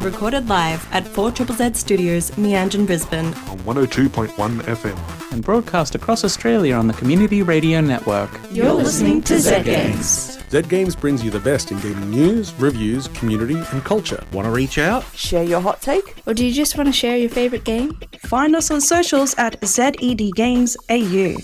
recorded live at 4ZZZ Studios, Meanjin, Brisbane. On 102.1 FM. And broadcast across Australia on the Community Radio Network. You're listening to Z Games. Z Games brings you the best in gaming news, reviews, community and culture. Want to reach out? Share your hot take? Or do you just want to share your favourite game? Find us on socials at ZEDGamesAU.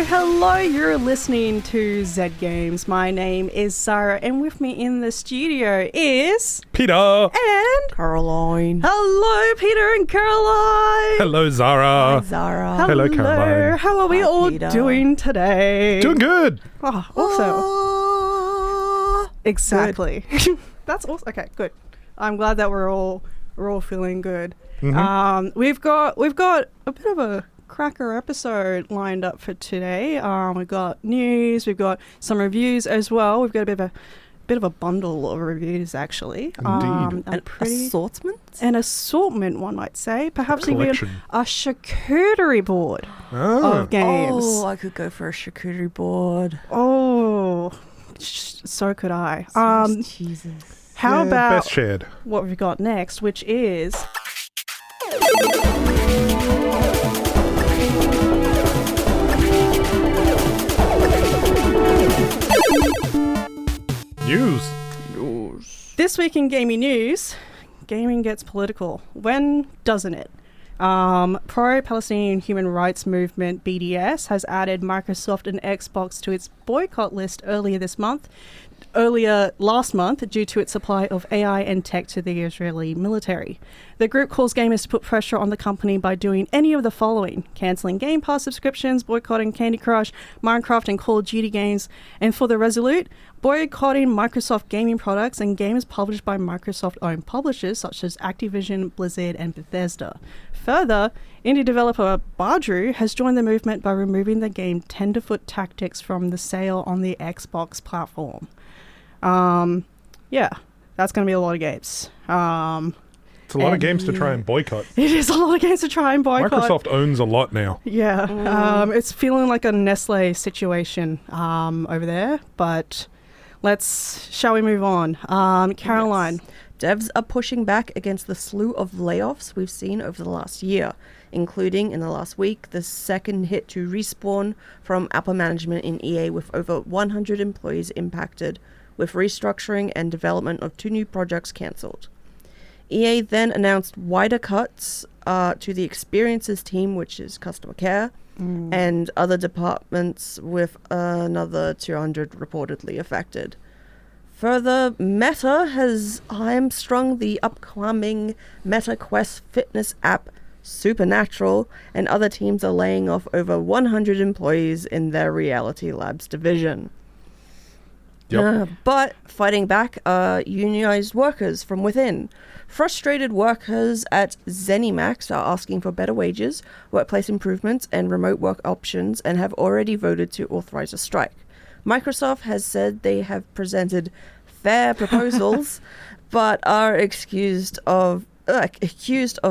Hello, you're listening to Z Games. My name is Sarah, and with me in the studio is... Peter! And... Caroline. Hello, Peter and Caroline! Hello, Zara! Hi, Zara. Hello, Caroline. How are we all doing today? Doing good! Oh, awesome. Exactly. That's awesome. Okay, good. I'm glad that we're all feeling good. Mm-hmm. We've got a bit of a cracker episode lined up for today. We've got news, we've got some reviews as well. We've got a bit of a bundle of reviews actually. Indeed. An assortment? An assortment, one might say. Perhaps even Collection. a charcuterie board of games. Oh, I could go for a charcuterie board. Oh, so could I. Jesus. How about best shared. what we've got next, which is... News. This week in gaming news, gaming gets political. When doesn't it? Pro-Palestinian Human Rights Movement, BDS, has added Microsoft and Xbox to its boycott list earlier last month due to its supply of AI and tech to the Israeli military. The group calls gamers to put pressure on the company by doing any of the following: cancelling Game Pass subscriptions, boycotting Candy Crush, Minecraft and Call of Duty games, and for the resolute, boycotting Microsoft gaming products and games published by Microsoft-owned publishers such as Activision, Blizzard and Bethesda. Further, indie developer Bardrew has joined the movement by removing the game Tenderfoot Tactics from the sale on the Xbox platform. Yeah, that's going to be a lot of games. It's a lot of games to try and boycott. It is a lot of games to try and boycott. Microsoft owns a lot now. Yeah, it's feeling like a Nestle situation over there, but shall we move on? Caroline. Yes. Devs are pushing back against the slew of layoffs we've seen over the last year, including in the last week the second hit to Respawn from upper management in EA, with over 100 employees impacted, with restructuring and development of 2 new projects cancelled. EA then announced wider cuts to the experiences team, which is customer care, and other departments, with another 200 reportedly affected. Further, Meta has hamstrung the upcoming Meta Quest fitness app Supernatural, and other teams are laying off over 100 employees in their Reality Labs division. Yep. But fighting back are unionized workers from within. Frustrated workers at ZeniMax are asking for better wages, workplace improvements, and remote work options, and have already voted to authorize a strike. Microsoft has said they have presented fair proposals, but are accused of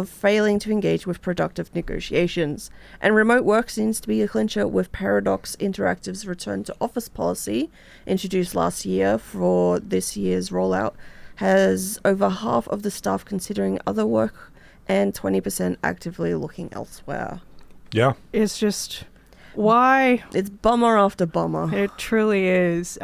failing to engage with productive negotiations. And remote work seems to be a clincher, with Paradox Interactive's return to office policy, introduced last year for this year's rollout, has over half of the staff considering other work and 20% actively looking elsewhere. Yeah. It's just... why? It's bummer after bummer. It truly is.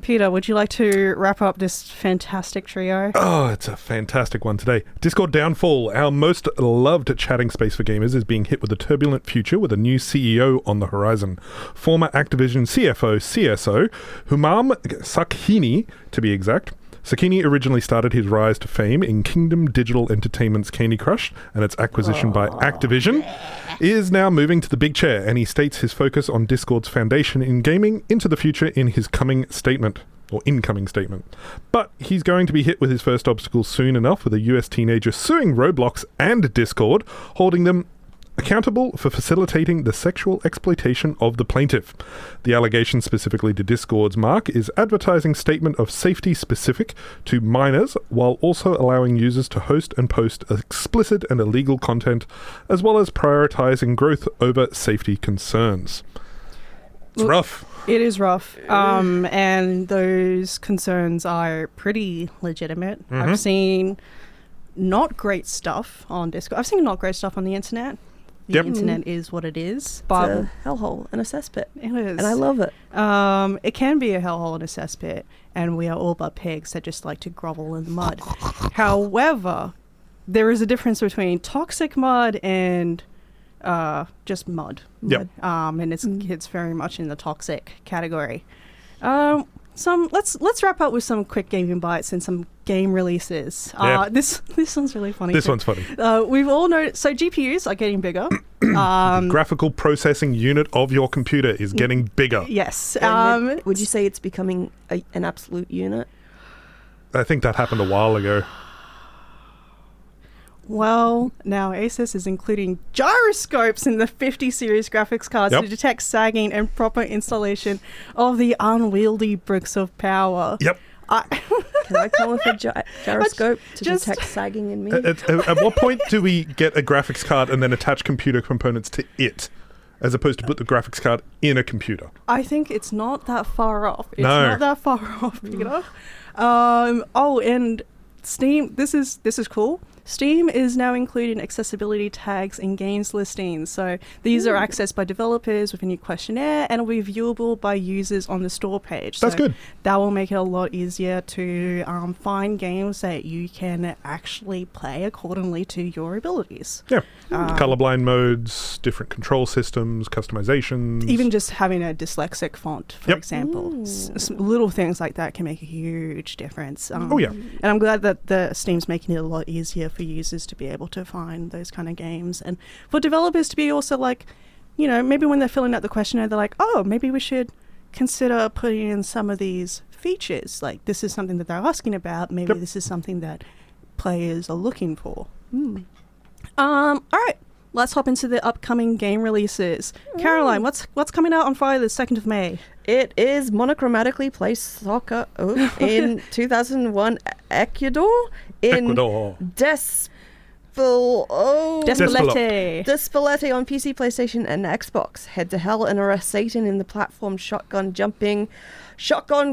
Peter, would you like to wrap up this fantastic trio? Oh, it's a fantastic one today. Discord Downfall, our most loved chatting space for gamers, is being hit with a turbulent future with a new CEO on the horizon. Former Activision CSO, Humam Sakini, to be exact. Sakini originally started his rise to fame in Kingdom Digital Entertainment's Candy Crush, and its acquisition by Activision is now moving to the big chair, and he states his focus on Discord's foundation in gaming into the future in his incoming statement. But he's going to be hit with his first obstacle soon enough, with a US teenager suing Roblox and Discord, holding them accountable for facilitating the sexual exploitation of the plaintiff. The allegation specifically to Discord's Mark is advertising statement of safety specific to minors while also allowing users to host and post explicit and illegal content, as well as prioritizing growth over safety concerns. It's rough. It is rough. And those concerns are pretty legitimate. I've seen not great stuff on Discord. I've seen not great stuff on the internet. The internet is what it is. But it's a hellhole and a cesspit. It is. And I love it. It can be a hellhole and a cesspit, and we are all but pigs that just like to grovel in the mud. However, there is a difference between toxic mud and just mud. Yep. And it's very much in the toxic category. Let's wrap up with some quick gaming bites and some game releases. This one's really funny. This one's funny. We've all noticed, so GPUs are getting bigger. Graphical processing unit of your computer is getting bigger. Yes. Would you say it's becoming an absolute unit? I think that happened a while ago. Well, now Asus is including gyroscopes in the 50 series graphics cards to detect sagging and proper installation of the unwieldy bricks of power. Yep. Can I come with a gyroscope to detect sagging in me? At what point do we get a graphics card and then attach computer components to it, as opposed to put the graphics card in a computer? I think it's not that far off. It's No. not that far off, Peter. And Steam, this is cool. Steam is now including accessibility tags in games listings. So these are accessed by developers with a new questionnaire and will be viewable by users on the store page. That's good. That will make it a lot easier to find games that you can actually play accordingly to your abilities. Yeah. Colorblind modes, different control systems, customizations. Even just having a dyslexic font, for example. Little things like that can make a huge difference. And I'm glad that the Steam's making it a lot easier for users to be able to find those kind of games, and for developers to be also like, you know, maybe when they're filling out the questionnaire, they're like, oh, maybe we should consider putting in some of these features. Like, this is something that they're asking about. Maybe this is something that players are looking for. All right, let's hop into the upcoming game releases. Caroline, what's coming out on Friday the 2nd of May? It is monochromatically play soccer in 2001 Ecuador. Despelete on PC, PlayStation, and Xbox. Head to hell and arrest Satan in the platform shotgun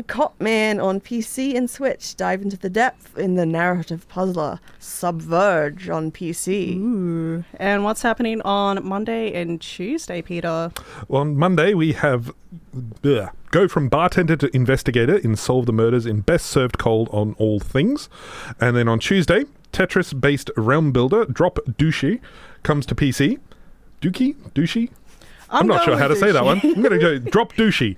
cop man on PC and Switch. Dive into the depth in the narrative puzzler Subverge on PC. Ooh. And what's happening on Monday and Tuesday, Peter? Well, on Monday we have go from bartender to investigator in Solve the Murders in Best Served Cold on All Things. And then on Tuesday, Tetris-based realm builder Drop Douchey comes to PC. Douchey? I'm not sure how to say that one. I'm going to go Drop Douchey.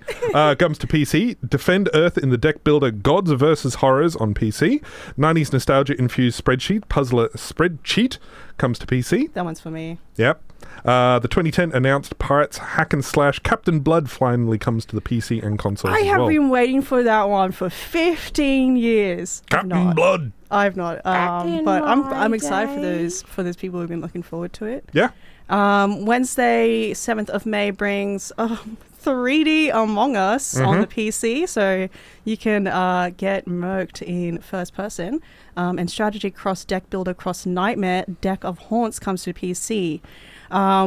Comes to PC. Defend Earth in the deck builder Gods vs. Horrors on PC. 90s nostalgia-infused spreadsheet puzzler Spreadsheet comes to PC. That one's for me. Yep. The 2010 announced Pirates Hack and Slash Captain Blood finally comes to the PC and consoles as well. I have been waiting for that one for 15 years. Captain Blood. I've not. But I'm excited for those people who've been looking forward to it. Yeah. Wednesday, 7th of May brings 3D Among Us on the PC, so you can get murked in first person. And strategy cross deck builder cross nightmare Deck of Haunts comes to PC.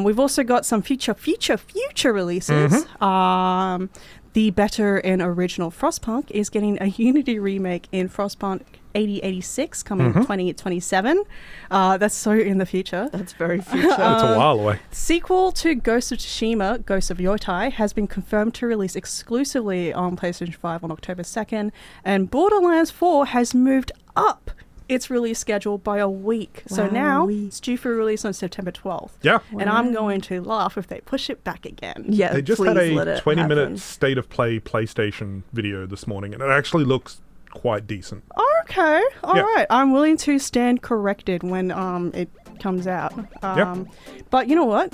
We've also got some future releases. The better and original Frostpunk is getting a Unity remake in Frostpunk 8086 coming in 2027. That's so in the future. That's very future. That's a while away. Sequel to Ghost of Tsushima, Ghost of Yotai, has been confirmed to release exclusively on PlayStation 5 on October 2nd, and Borderlands 4 has moved up its release schedule by a week. So now it's due for release on September 12th. Yeah. And I'm going to laugh if they push it back again. Yeah, they just had a 20-minute state of play PlayStation video this morning, and it actually looks quite decent. Okay. All right. I'm willing to stand corrected when it comes out. But you know what?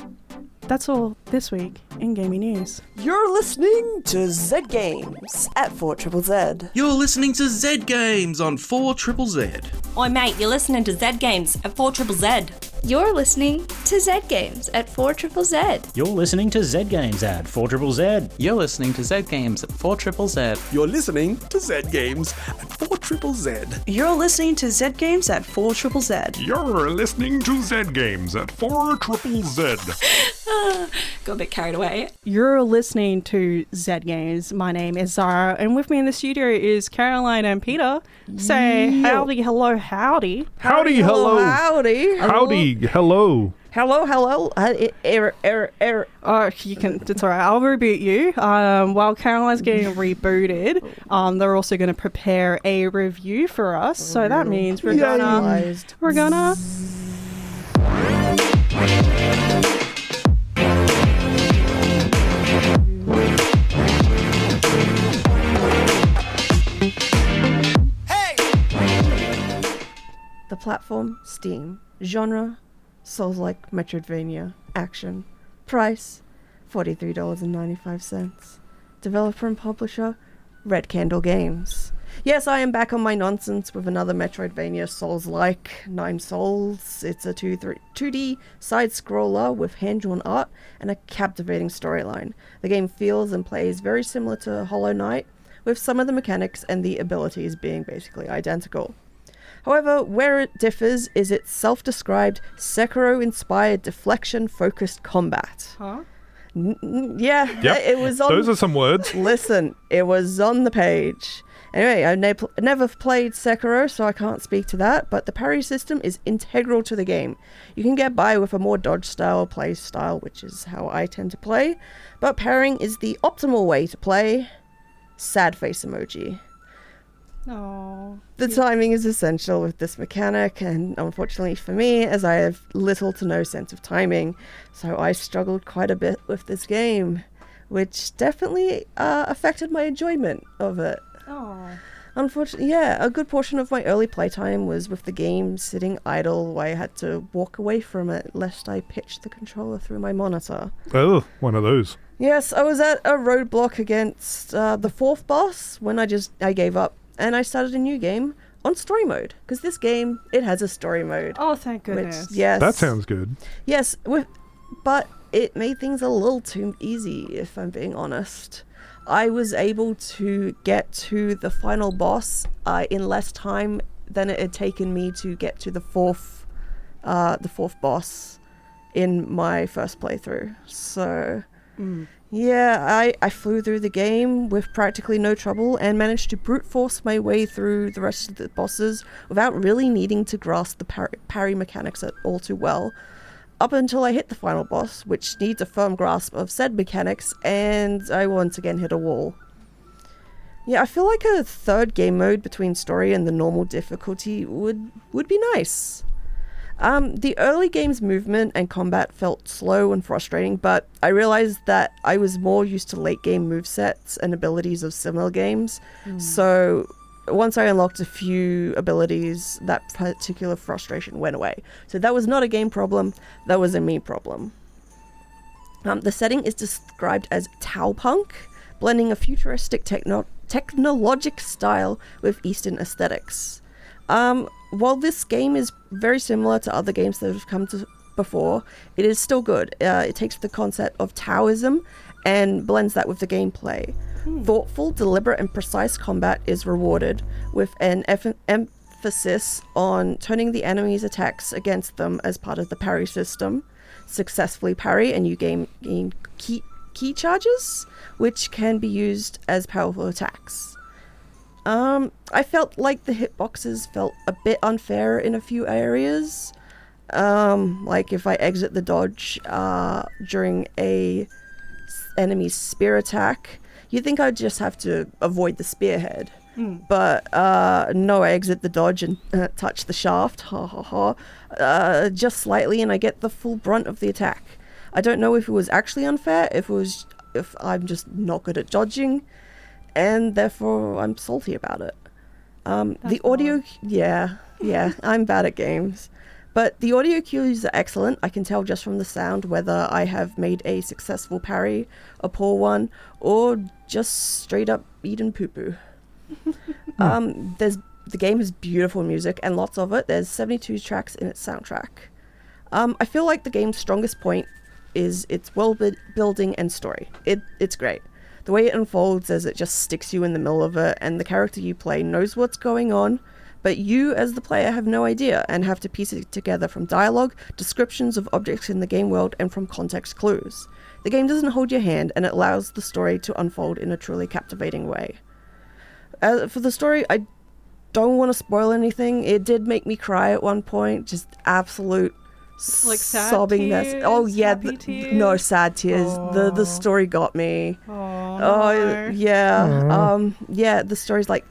That's all this week in Gaming News. You're listening to Z Games at 4ZZZ. You're listening to Z Games on 4ZZZ. Oi mate, you're listening to Z Games at 4ZZZ. You're listening to Z Games at 4ZZZ. You're listening to Z Games at 4ZZZ. You're listening to Z Games at 4ZZZ. You're listening to Z Games at 4ZZZ. You're listening to Z Games at 4ZZZ. You're listening to Z Games at 4ZZZ. Got a bit carried away. You're listening to Z Games. My name is Zara, and with me in the studio is Caroline and Peter. Say howdy, hello, howdy. Howdy, hello. Howdy. Howdy, hello. Hello, hello. Oh, you can. It's alright. I'll reboot you. While Caroline's getting rebooted, they're also going to prepare a review for us. So that means we're gonna. The platform, Steam. Genre, Souls-like Metroidvania. Action. Price, $43.95. Developer and publisher, Red Candle Games. Yes, I am back on my nonsense with another Metroidvania Souls-like, 9 Souls. It's a 2D side-scroller with hand-drawn art and a captivating storyline. The game feels and plays very similar to Hollow Knight, with some of the mechanics and the abilities being basically identical. However, where it differs is its self-described Sekiro-inspired deflection-focused combat. Huh? Yeah, Yep. it was on... Those are some words. Listen, it was on the page. Anyway, I've never played Sekiro, so I can't speak to that, but the parry system is integral to the game. You can get by with a more dodge-style play style, which is how I tend to play, but parrying is the optimal way to play. Sad face emoji. Oh. The timing is essential with this mechanic, and unfortunately for me, as I have little to no sense of timing, so I struggled quite a bit with this game, which definitely affected my enjoyment of it. Oh. Unfortunately, yeah, a good portion of my early playtime was with the game sitting idle, where I had to walk away from it lest I pitched the controller through my monitor. Oh, one of those. Yes, I was at a roadblock against the fourth boss when I gave up. And I started a new game on story mode, because this game, it has a story mode. Oh, thank goodness. Yes. That sounds good. Yes, but it made things a little too easy, if I'm being honest. I was able to get to the final boss in less time than it had taken me to get to the fourth boss in my first playthrough. So... Yeah, I flew through the game with practically no trouble and managed to brute force my way through the rest of the bosses without really needing to grasp the parry mechanics at all too well, up until I hit the final boss, which needs a firm grasp of said mechanics, and I once again hit a wall. Yeah, I feel like a third game mode between story and the normal difficulty would be nice. The early game's movement and combat felt slow and frustrating, but I realized that I was more used to late game movesets and abilities of similar games. So once I unlocked a few abilities, that particular frustration went away. So that was not a game problem, that was a me problem. The setting is described as Tau-punk, blending a futuristic technologic style with Eastern aesthetics. While this game is very similar to other games that have come to before, it is still good. It takes the concept of Taoism and blends that with the gameplay. Thoughtful, deliberate, and precise combat is rewarded, with an emphasis on turning the enemy's attacks against them as part of the parry system. Successfully parry and you gain key charges, which can be used as powerful attacks. I felt like the hitboxes felt a bit unfair in a few areas. Like if I exit the dodge during a enemy's spear attack, you'd think I'd just have to avoid the spearhead. But no, I exit the dodge and touch the shaft, just slightly, and I get the full brunt of the attack. I don't know if it was actually unfair, if I'm just not good at dodging, and therefore I'm salty about it. The audio, yeah, I'm bad at games. But the audio cues are excellent. I can tell just from the sound whether I have made a successful parry, a poor one, or just straight up eaten poo-poo. The game has beautiful music, and lots of it. There's 72 tracks in its soundtrack. I feel like the game's strongest point is its world building and story. It's great. The way it unfolds as it just sticks you in the middle of it, and the character you play knows what's going on, but you as the player have no idea and have to piece it together from dialogue, descriptions of objects in the game world, and from context clues. The game doesn't hold your hand, and it allows the story to unfold in a truly captivating way. For the story, I don't want to spoil anything. It did make me cry at one point, just absolute like sad sobbing tears, mess. Oh yeah, happy tears? No sad tears. Oh. The story got me. Oh, Oh yeah. Yeah, the story's like,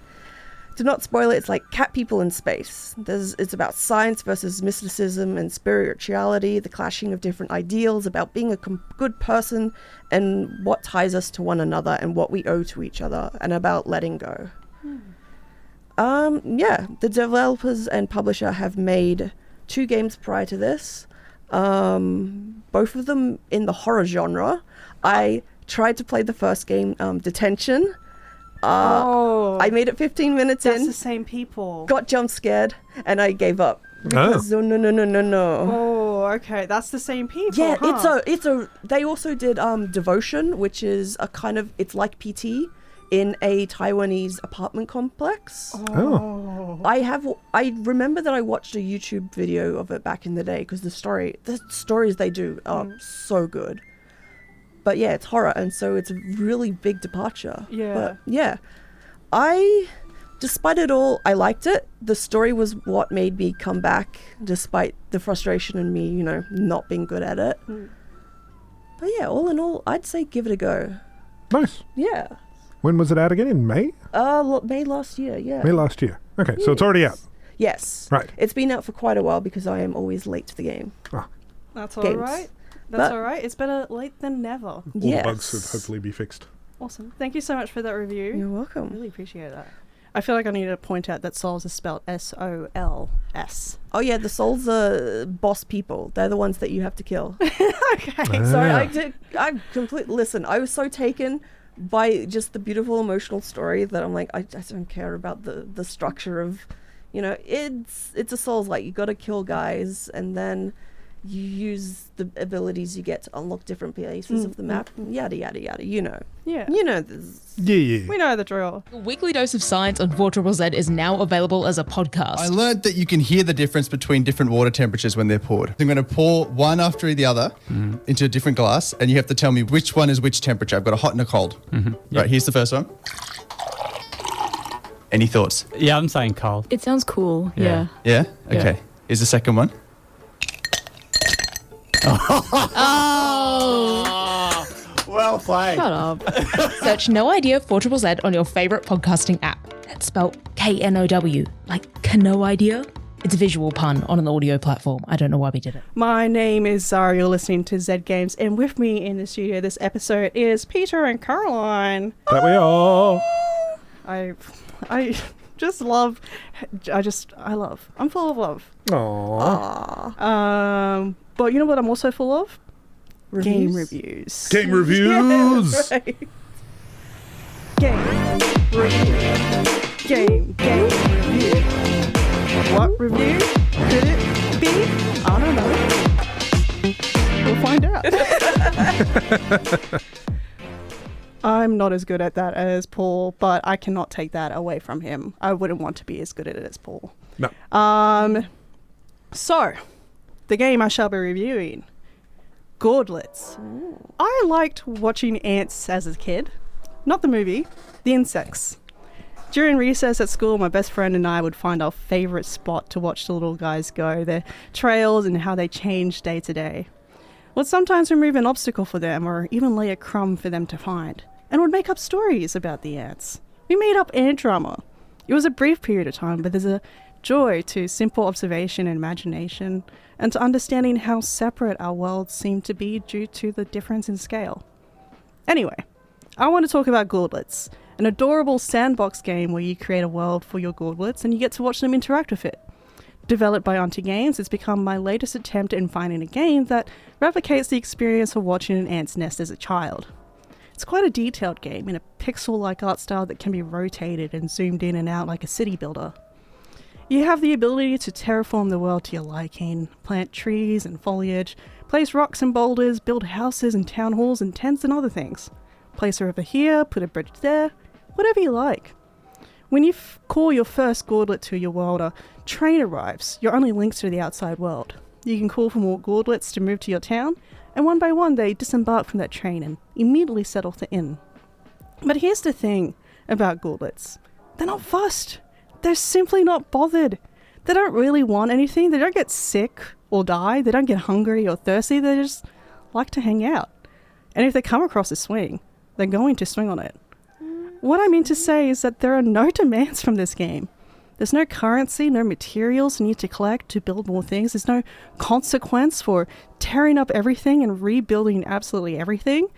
to not spoil it, it's like cat people in space. It's about science versus mysticism and spirituality, the clashing of different ideals about being a good person and what ties us to one another and what we owe to each other, and about letting go. Yeah, the developers and publisher have made 2 games prior to this, both of them in the horror genre. I tried to play the first game, Detention. I made it 15 minutes that's in. the same people. Got jump scared, and I gave up. Because no. Oh, okay, that's the same people. Yeah, huh? it's a. They also did Devotion, which is a kind of, it's like PT in a Taiwanese apartment complex. Oh. I remember that I watched a YouTube video of it back in the day because the stories they do are so good. But yeah, it's horror, and so it's a really big departure. Yeah. But yeah, despite it all, I liked it. The story was what made me come back, despite the frustration in me, not being good at it. But yeah, all in all, I'd say give it a go. Nice. Yeah. When was it out again? In May? May last year, yeah. May last year. Okay, so it's already out. Yes. Right. It's been out for quite a while because I am always late to the game. That's Games. all right. That's all right. It's better late than never. All the bugs should hopefully be fixed. Awesome. Thank you so much for that review. You're welcome. Really appreciate that. I feel like I need to point out that Souls is spelled S-O-L-S. Oh yeah, the Souls are boss people. They're the ones that you have to kill. Okay. Sorry, listen, I was so taken by just the beautiful emotional story that I'm like, I don't care about the structure of, it's a Souls, like, you gotta kill guys and then you use the abilities you get to unlock different places of the map, yada yada yada, Yeah. This. Yeah. We know the drill. The weekly dose of science on 4ZZZ is now available as a podcast. I learned that you can hear the difference between different water temperatures when they're poured. I'm going to pour one after the other into a different glass, and you have to tell me which one is which temperature. I've got a hot and a cold. Right, here's the first one. Any thoughts? Yeah, I'm saying cold. It sounds cool, yeah. Yeah? Okay. Here's the second one. Well played. Shut up. Search No Idea 4ZZZ on your favourite podcasting app. That's spelled K-N-O-W, like Kano Idea. It's a visual pun on an audio platform. I don't know why we did it. My name is Zara. You're listening to Z Games, and with me in the studio this episode is Peter and Caroline. That we are. I just love. I love. I'm full of love. Aww. But you know what I'm also full of? Reviews? Game reviews. Game reviews. Yeah, right. Game review. Game review. What review could it be? I don't know. We'll find out. I'm not as good at that as Paul, but I cannot take that away from him. I wouldn't want to be as good at it as Paul. No. So, the game I shall be reviewing, Gourdlets. I liked watching ants as a kid. Not the movie, the insects. During recess at school, my best friend and I would find our favourite spot to watch the little guys go, their trails and how they change day to day. Would sometimes remove an obstacle for them or even lay a crumb for them to find, and would make up stories about the ants. We made up ant drama. It was a brief period of time, but there's a joy to simple observation and imagination, and to understanding how separate our worlds seem to be due to the difference in scale. Anyway, I want to talk about Gourdlets, an adorable sandbox game where you create a world for your Gourdlets and you get to watch them interact with it. Developed by AuntiGames, it's become my latest attempt in finding a game that replicates the experience of watching an ant's nest as a child. It's quite a detailed game in a pixel-like art style that can be rotated and zoomed in and out like a city builder. You have the ability to terraform the world to your liking, plant trees and foliage, place rocks and boulders, build houses and town halls and tents and other things. Place a river here, put a bridge there, whatever you like. When you call your first Gourdlet to your world, a train arrives, your only links to the outside world. You can call for more Gourdlets to move to your town, and one by one they disembark from that train and immediately settle the inn. But here's the thing about Gourdlets. They're not fussed. They're simply not bothered. They don't really want anything. They don't get sick or die. They don't get hungry or thirsty. They just like to hang out. And if they come across a swing, they're going to swing on it. What I mean to say is that there are no demands from this game. There's no currency, no materials you need to collect to build more things. There's no consequence for tearing up everything and rebuilding absolutely everything.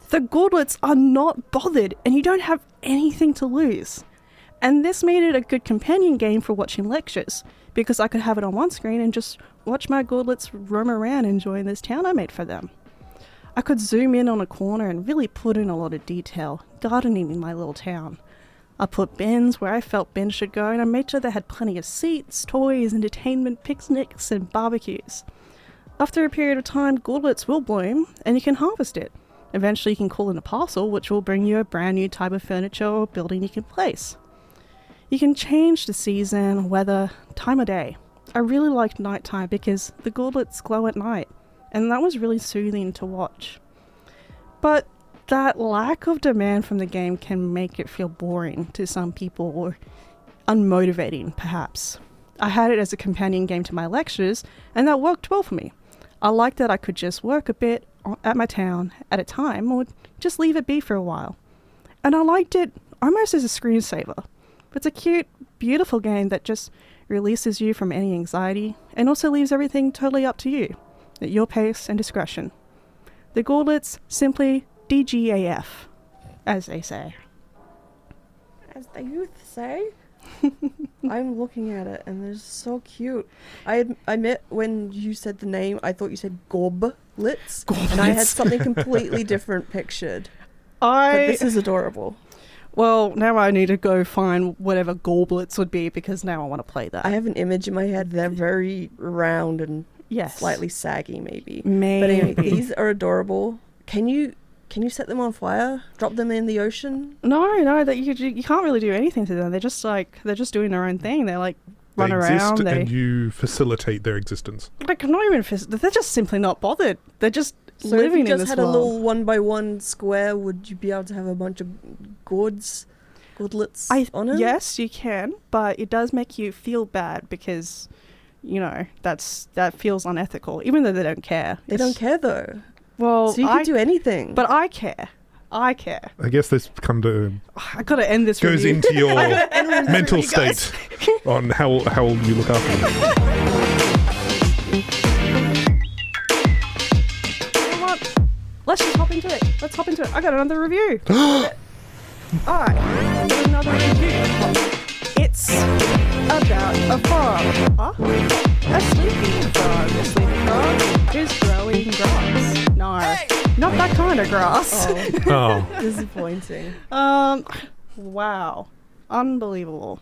The Gourdlets are not bothered, and you don't have anything to lose. And this made it a good companion game for watching lectures, because I could have it on one screen and just watch my Gourdlets roam around enjoying this town I made for them. I could zoom in on a corner and really put in a lot of detail, gardening in my little town. I put bins where I felt bins should go, and I made sure they had plenty of seats, toys, entertainment, picnics, and barbecues. After a period of time, Gourdlets will bloom, and you can harvest it. Eventually you can call in a parcel, which will bring you a brand new type of furniture or building you can place. You can change the season, weather, time of day. I really liked nighttime because the Gourdlets glow at night, and that was really soothing to watch. But that lack of demand from the game can make it feel boring to some people, or unmotivating perhaps. I had it as a companion game to my lectures, and that worked well for me. I liked that I could just work a bit at my town at a time, or just leave it be for a while. And I liked it almost as a screensaver. It's a cute, beautiful game that just releases you from any anxiety, and also leaves everything totally up to you, at your pace and discretion. The Gourdlets simply DGAF, as they say. As the youth say? I'm looking at it and they're so cute. I admit when you said the name, I thought you said Gourdlets, and I had something completely different pictured. But this is adorable. Well, now I need to go find whatever Gourdlets would be, because now I want to play that. I have an image in my head. They're very round and slightly saggy, maybe. But anyway, these are adorable. Can you set them on fire? Drop them in the ocean? No, that you can't really do anything to them. They're just doing their own thing. They're like run around. And you facilitate their existence. Like not even they're just simply not bothered. They're just So living if you in just this had world. a little 1x1 square, would you be able to have a bunch of Gourdlets on it? Yes, you can, but it does make you feel bad because, that feels unethical, even though they don't care. They don't care though. Well, so you can do anything. But I care. I guess this come to... I gotta end this goes review. into your mental state on how you look after them. Let's just hop into it. I got another review. Alright, another review. It's about a frog. A sleeping frog. A sleeping frog is growing grass. No, not that kind of grass. Oh. Disappointing. Wow. Unbelievable.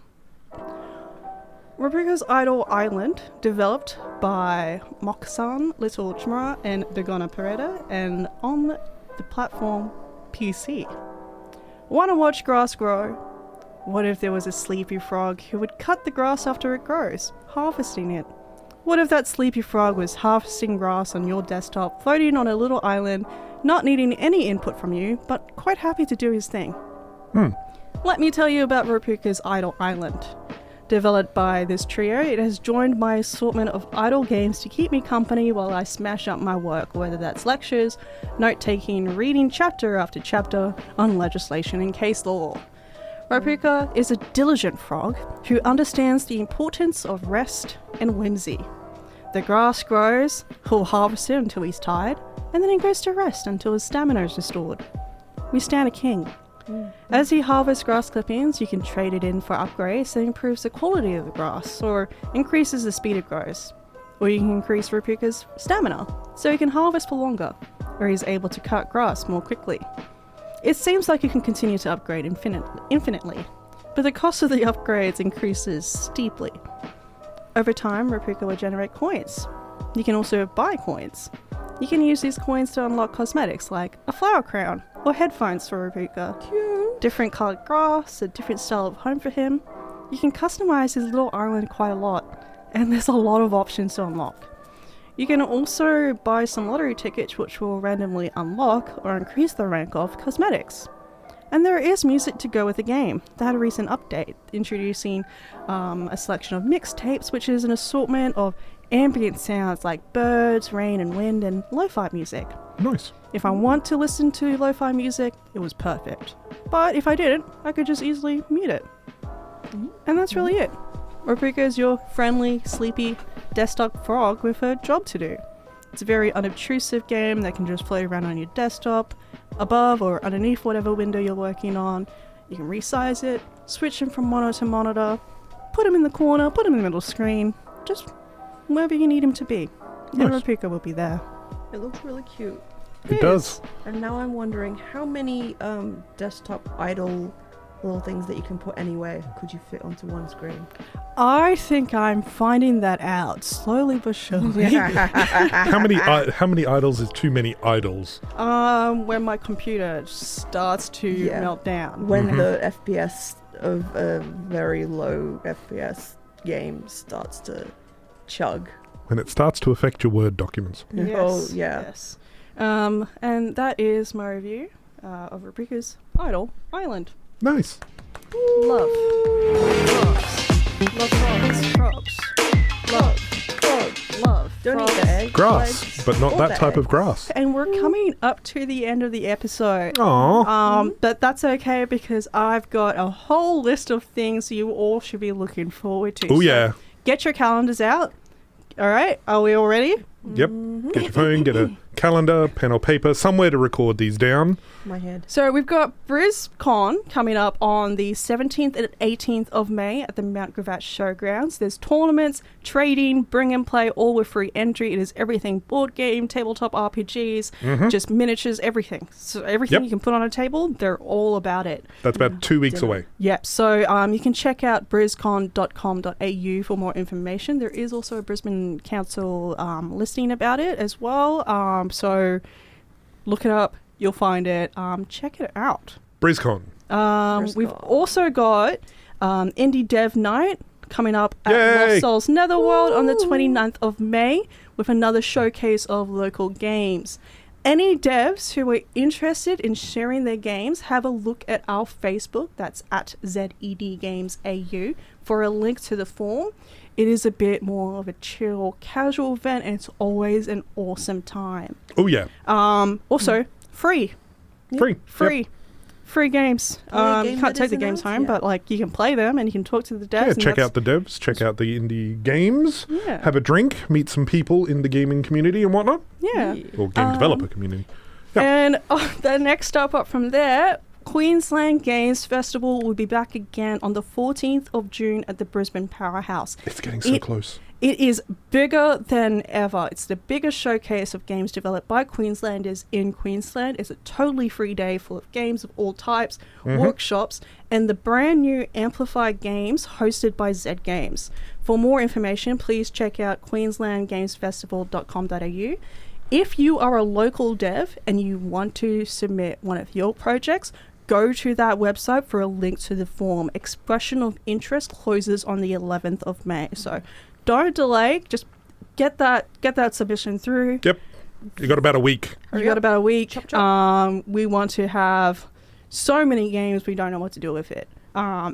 Ropuka's Idle Island, developed by Moczan, Little Chmura, and Begoña Pereda, and on the platform PC. Want to watch grass grow? What if there was a sleepy frog who would cut the grass after it grows, harvesting it? What if that sleepy frog was harvesting grass on your desktop, floating on a little island, not needing any input from you, but quite happy to do his thing? Let me tell you about Ropuka's Idle Island. Developed by this trio, it has joined my assortment of idle games to keep me company while I smash up my work, whether that's lectures, note-taking, reading chapter after chapter on legislation and case law. Ropuka is a diligent frog who understands the importance of rest and whimsy. The grass grows, he'll harvest it until he's tired, and then he goes to rest until his stamina is restored. We stand a king. As he harvests grass clippings, you can trade it in for upgrades that improves the quality of the grass or increases the speed it grows. Or you can increase Ropuka's stamina, so he can harvest for longer, or he's able to cut grass more quickly. It seems like you can continue to upgrade infinitely, but the cost of the upgrades increases steeply. Over time, Ropuka will generate coins. You can also buy coins. You can use these coins to unlock cosmetics like a flower crown or headphones for Ropuka. Cute. Different coloured grass, a different style of home for him. You can customise his little island quite a lot, and there's a lot of options to unlock. You can also buy some lottery tickets which will randomly unlock or increase the rank of cosmetics. And there is music to go with the game. They had a recent update introducing a selection of mixtapes, which is an assortment of ambient sounds like birds, rain and wind, and lo-fi music. Nice. If I want to listen to lo-fi music, it was perfect. But if I didn't, I could just easily mute it. And that's really it. Ropuka is your friendly, sleepy desktop frog with a job to do. It's a very unobtrusive game that can just play around on your desktop, above or underneath whatever window you're working on. You can resize it, switch him from monitor to monitor, put him in the corner, put him in the middle screen, just wherever you need him to be. Nice. And Ropuka will be there. It looks really cute. It does. And now I'm wondering how many desktop idle little things that you can put anywhere could you fit onto one screen? I think I'm finding that out slowly but surely. How many idols is too many idols? When my computer starts to melt down. When the FPS of a very low FPS game starts to chug. When it starts to affect your Word documents. Yes, oh, yeah. Yes. And that is my review of Ropuka's Idle Island. Nice. Love. Love frogs. Love frogs. Love. Don't eat frogs. the egg. Grass, but not that type of grass. And we're coming up to the end of the episode. Aww. But that's okay because I've got a whole list of things you all should be looking forward to. Oh, yeah. Get your calendars out. All right. Are we all ready? Yep. Get your phone, get a calendar, pen or paper, somewhere to record these down. My head. So we've got BrisCon coming up on the 17th and 18th of May at the Mount Gravatt Showgrounds. There's tournaments, trading, bring and play, all with free entry. It is everything board game, tabletop RPGs, just miniatures, everything. So everything you can put on a table, they're all about it. That's about 2 weeks away. Yep. So you can check out briscon.com.au for more information. There is also a Brisbane Council listing about it as well. So look it up. You'll find it. Check it out. BrisCon. We've also got Indie Dev Night coming up at Lost Souls Netherworld on the 29th of May with another showcase of local games. Any devs who are interested in sharing their games, have a look at our Facebook. That's at ZEDGamesAU for a link to the form. It is a bit more of a chill, casual event, and it's always an awesome time. Oh, yeah. Also, free. Free. Free. Yep. Free games. You can't take the games home, but like you can play them and you can talk to the devs. Yeah, check out the devs, check out the indie games, Yeah. have a drink, meet some people in the gaming community and whatnot. Yeah. Or game developer community. And the next stop up from there, Queensland Games Festival will be back again on the 14th of June at the Brisbane Powerhouse. It's getting so close. It is bigger than ever. It's the biggest showcase of games developed by Queenslanders in Queensland. It's a totally free day full of games of all types, workshops, and the brand new Amplified Games hosted by Z Games. For more information, please check out queenslandgamesfestival.com.au. If you are a local dev and you want to submit one of your projects, go to that website for a link to the form. Expression of interest closes on the 11th of May. So don't delay. Just get that submission through. Yep. You got about a week. You got about a week. Chop, chop. We want to have so many games we don't know what to do with it.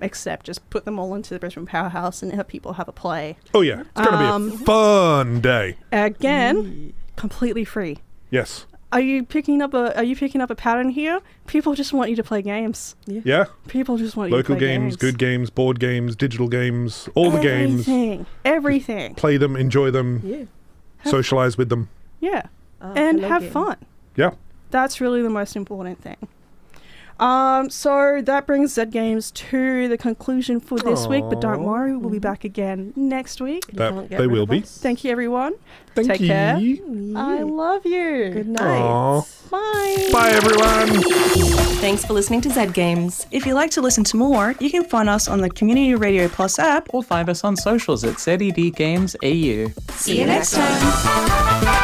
Except just put them all into the Brisbane Powerhouse and have people have a play. Oh, yeah. It's going to be a fun day. Again, completely free. Yes. Are you picking up a pattern here? People just want you to play games. Yeah. People just want you Local to play games, good games, board games, digital games, all the games. Everything. Play them, enjoy them, socialize with them. Yeah. And have fun. Yeah. That's really the most important thing. So that brings Z Games to the conclusion for this week, but don't worry, we'll be back again next week. They will be. Thank you, everyone. Thank Take you. care. I love you. Good night. Aw. Bye. Bye, everyone. Thanks for listening to Z Games. If you'd like to listen to more, you can find us on the Community Radio Plus app. Or find us on socials at ZED Games AU. See you next time.